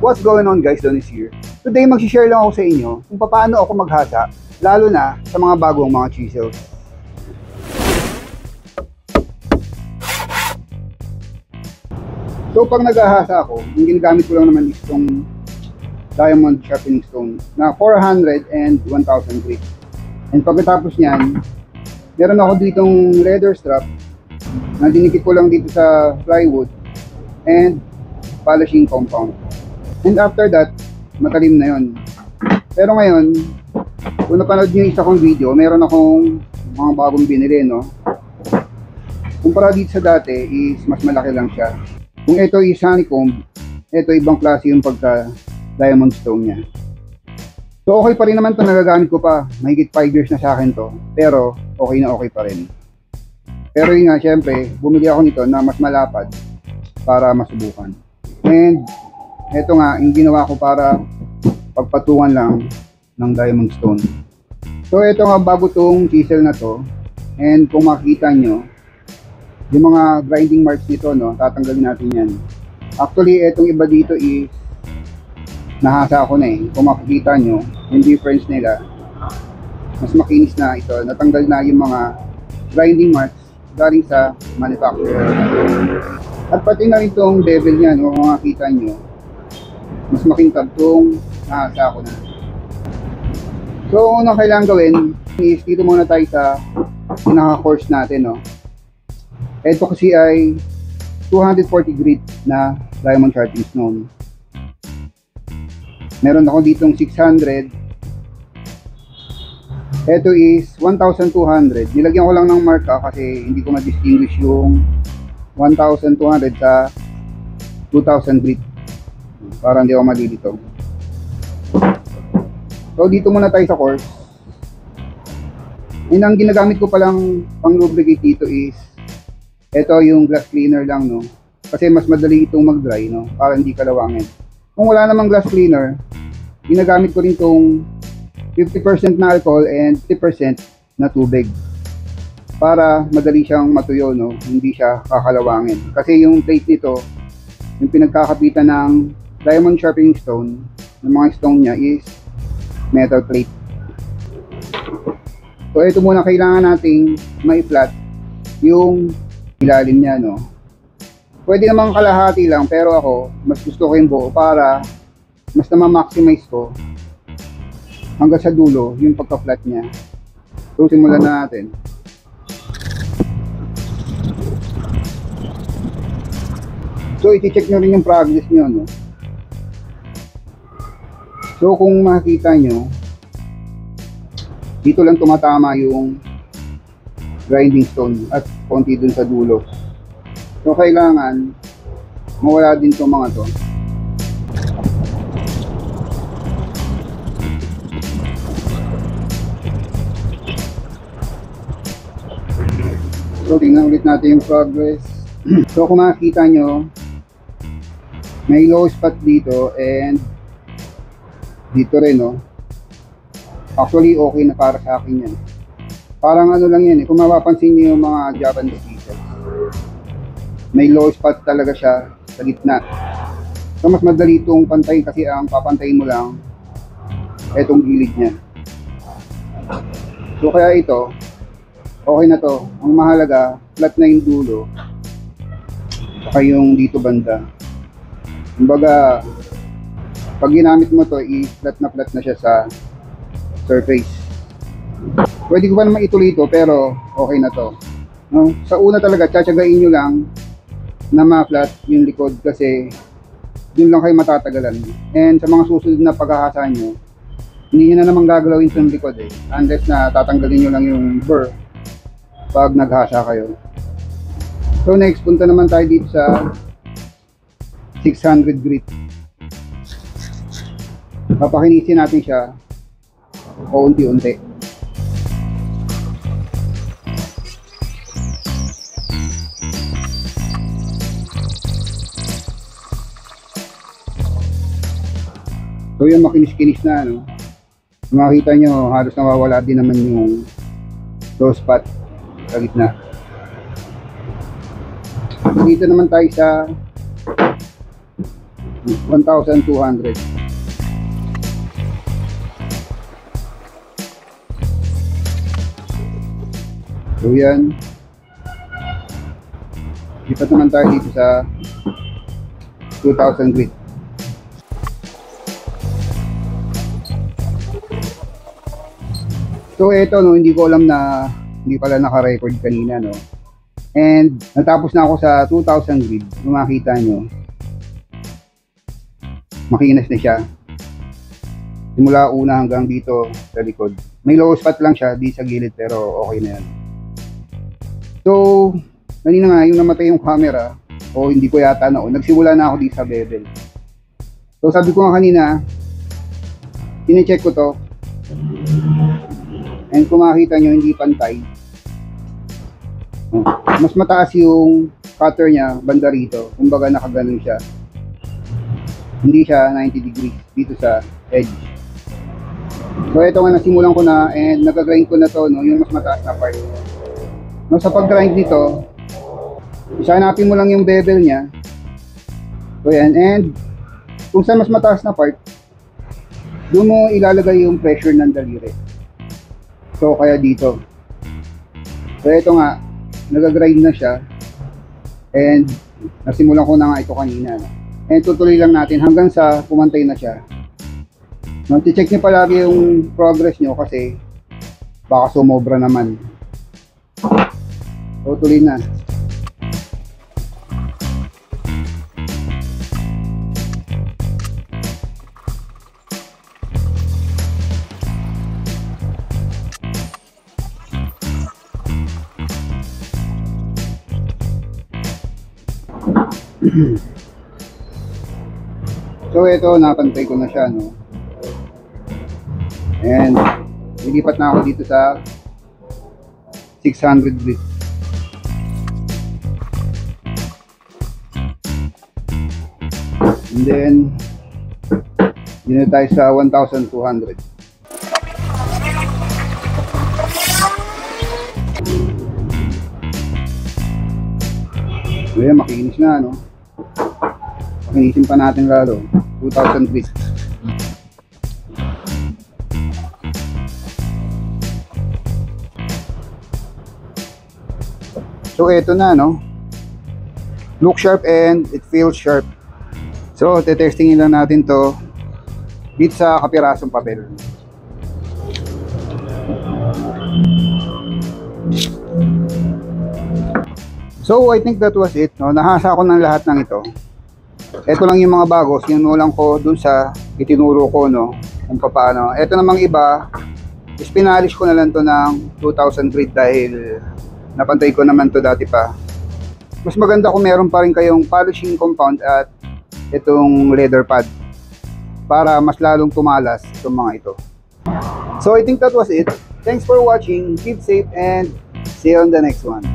What's going on guys, Don is here. Today mag-share lang ako sa inyo kung paano ako maghasa, lalo na sa mga bagong mga chisels. So pag naghahasa ako, yung ginagamit ko lang naman is itong diamond sharpening stone na 400 and 1000 grit. And pagkatapos nyan, meron ako ditong leather strap na dinikit ko lang dito sa plywood and polishing compound. And after that, matalim na yon. Pero ngayon, kung napanood nyo yung isa kong video, meron akong mga bagong binili, no? Kumpara dito sa dati is mas malaki lang siya. Kung ito is honeycomb, ito ibang klase yung pagka diamond stone niya. So okay pa rin naman ito, nagagamit ko pa. Mahigit 5 years na sa akin to. Pero okay na okay pa rin. Pero yun nga, syempre, bumili ako nito na mas malapad para masubukan. And ito nga, yung ginawa ko para pagpatungan lang ng diamond stone. So ito nga, bago tong chisel na to. And kung makikita nyo, yung mga grinding marks nito, no, tatanggalin natin yan. Actually, itong iba dito is nahasa ako na eh. Kung makikita nyo, yung difference nila, mas makinis na ito. Natanggal na yung mga grinding marks galing sa manufacturer. At pati na rin itong bevel niya, no, kung makikita nyo, mas makintab itong nahasa ako na. So, unang kailangan gawin is dito muna tayo sa pinaka-course natin, no. Ito kasi ay 240 grit na diamond sharpening stone. Meron ako ditong 600. Ito is 1,200. Nilagyan ko lang ng marka kasi hindi ko ma-distinguish yung 1,200 sa 2,000 grit. Para hindi ako malilito. So dito muna tayo sa course. And ang ginagamit ko palang pang lubricate dito is ito yung glass cleaner lang, no. Kasi mas madali itong mag-dry, no, para hindi kalawangin. Kung wala namang glass cleaner, ginagamit ko rin itong 50% na alcohol and 50% na tubig para madali siyang matuyo, no, hindi siya kakalawangin. Kasi yung plate nito, yung pinagkakapitan ng diamond sharpening stone, yung mga stone niya is metal plate. So ito muna kailangan nating mai-flat yung ilalim niya, no. Pwede namang kalahati lang, pero ako mas gusto ko yung buo para mas na-maximize ko hanggang sa dulo yung pagka-flat niya. So simulan na natin. So i-check nyo rin yung progress nyo, no. So kung makikita nyo, dito lang tumatama yung grinding stone at konti dun sa dulo. So kailangan mawala din itong mga to. So tingnan ulit natin yung progress. So kung makikita nyo, may low spot dito and dito rin, no. Actually okay na para sa akin yan. Parang ano lang yan eh, kung mapapansin nyo yung mga Japanese chisels, may low spot talaga siya sa gitna. So mas madali itong pantayin kasi ang papantayin mo lang etong gilid niya. So kaya ito, okay na to. Ang mahalaga, flat na yung dulo saka yung dito banda. Kumbaga, pag ginamit mo to, i-flat na siya sa surface. Pwede ko pa naman ituloy ito, pero okay na to, no? Sa una talaga, tsatsagain nyo lang na ma-flat yung likod kasi dun lang kayo matatagalan. And sa mga susunod na paghahasa nyo, hindi nyo na naman gagalawin sa likod eh, unless na tatanggalin nyo lang yung burr pag naghasa kayo. So next, punta naman tayo dito sa 600 grit. Papakinisin natin siya unti-unti. So yun, makinis-kinis na, no? Makita nyo, halos nawawala din naman yung low spot sa gitna. Dito naman tayo sa 1,200. So yan. Lipat naman tayo dito sa 2,000 grit. So ito, no, hindi ko alam na hindi pala naka-record kanina, no. And natapos na ako sa 2,000 grit. Kung makita nyo, makinis na siya. Simula una hanggang dito sa likod. May low spot lang siya di sa gilid, pero okay na yan. So, kanina nga, yung namatay yung camera, o hindi ko yata nagsimula na ako dito sa bevel. So, sabi ko nga kanina, sinecheck ko to. And kung makikita nyo, hindi pantay. Mas mataas yung cutter niya, banda rito. Kumbaga nakaganon siya. Hindi siya 90 degrees dito sa edge. So, ito nga, nasimulan ko na, and nagagrind ko na to, no, yung mas mataas na part. No, sa pag-grind nito, isanapin mo lang yung bevel niya. So yan, and kung saan mas mataas na part, doon mo ilalagay yung pressure ng daliri. So kaya dito. So ito nga, nag-grind na siya, and nasimulan ko na nga ito kanina. And tutuloy lang natin hanggang sa pumantay na siya. No, check niyo palagi yung progress nyo kasi baka sumobra naman. So, tuloy na. So, ito, napantay ko na siya, no? And, nilipat na ako dito sa 600 grit. And then, yun na tayo sa 1,200. Ayan, makinis na, no? Makinisin pa natin lalo. 2,000 grit. So, eto na, no? Look sharp and it feels sharp. So, tetestingin lang natin to dito sa kapirasong papel. So, I think that was it, no? Nahasa ko ng lahat ng ito. Ito lang yung mga bago, sinulang ko dun sa itinuro ko, no? Kung paano. Ito namang iba, pinalish ko na lang to ng 2,000 grit dahil napantay ko naman to dati pa. Mas maganda kung meron pa rin kayong polishing compound at itong leather pad para mas lalong tumalas itong mga ito. So I think that was it. Thanks for watching. Keep safe and see you on the next one.